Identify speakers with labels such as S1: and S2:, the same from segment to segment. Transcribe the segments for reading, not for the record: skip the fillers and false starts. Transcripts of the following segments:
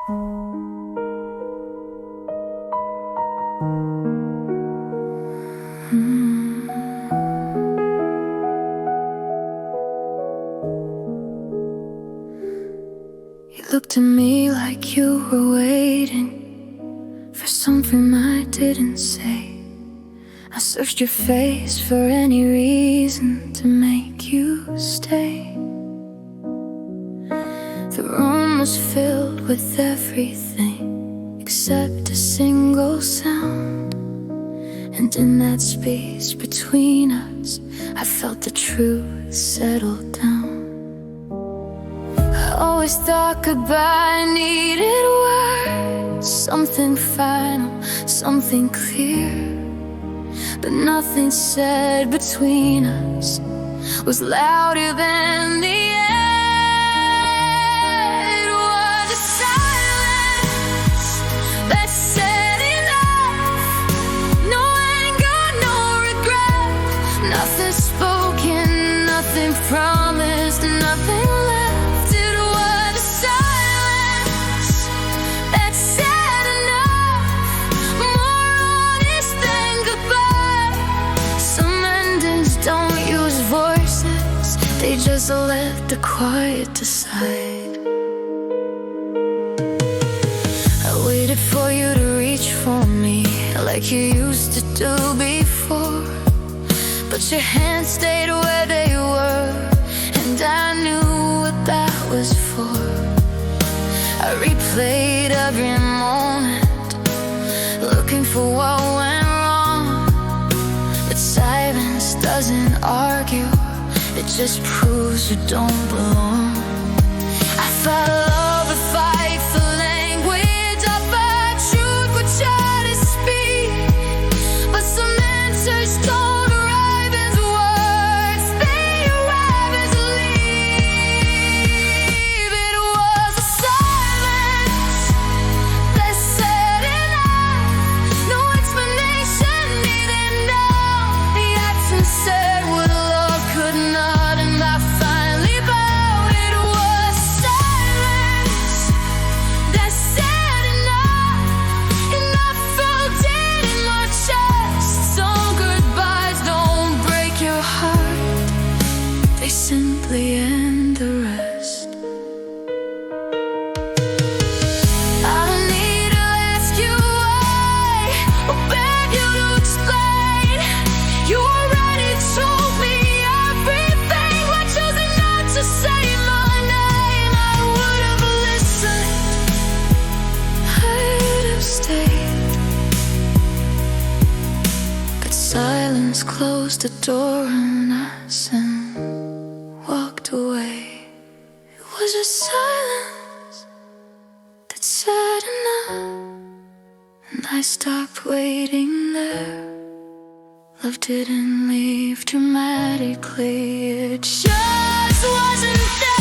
S1: You looked at me like you were waiting for something I didn't say. I searched your face for any reason to make you stay. The room was filled with everything except a single sound. And in that space between us, I felt the truth settle down. I always thought goodbye needed words, something final, something clear. But nothing said between us was louder than the air. It was a silence that said enough. No anger, no regret. Nothing spoken, nothing promised, nothing left. It was a silence that said enough. More honest than goodbye. Some endings don't use voices, they just let the quiet decide. I waited for you to reach for me like you used to do before, but your hands stayed where they were, and I knew what that was for. I replayed every moment, looking for what went wrong. But silence doesn't argue, it just proves you don't belong. I thought love would fight for language, I thought truth would try to speak, but some answers don't arrive as words, they arrive as a leave. It was a silence that said enough. No explanation needed now. The absence said what love could not, and I finally bowed. It was silence that said enough, and I felt it in my chest. Some goodbyes don't break your heart, they simply end the rest. I don't need to ask you why, or beg you to explain. You already told me everything, but choosing not to say my name. I would have listened, I'd have stayed, but silence closed the door on us and walked away. It was a silence that said enough, and I stopped waiting there. Love didn't leave dramatically, it just wasn't there.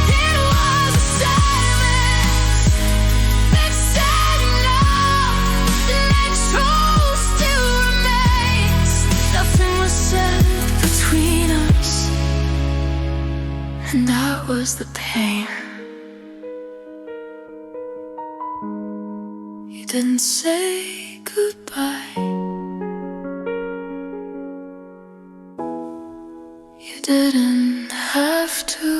S1: It was a silence that said enough, and that truth still remains. Nothing was said between us, and that was the pain. You didn't say goodbye, you didn't have to.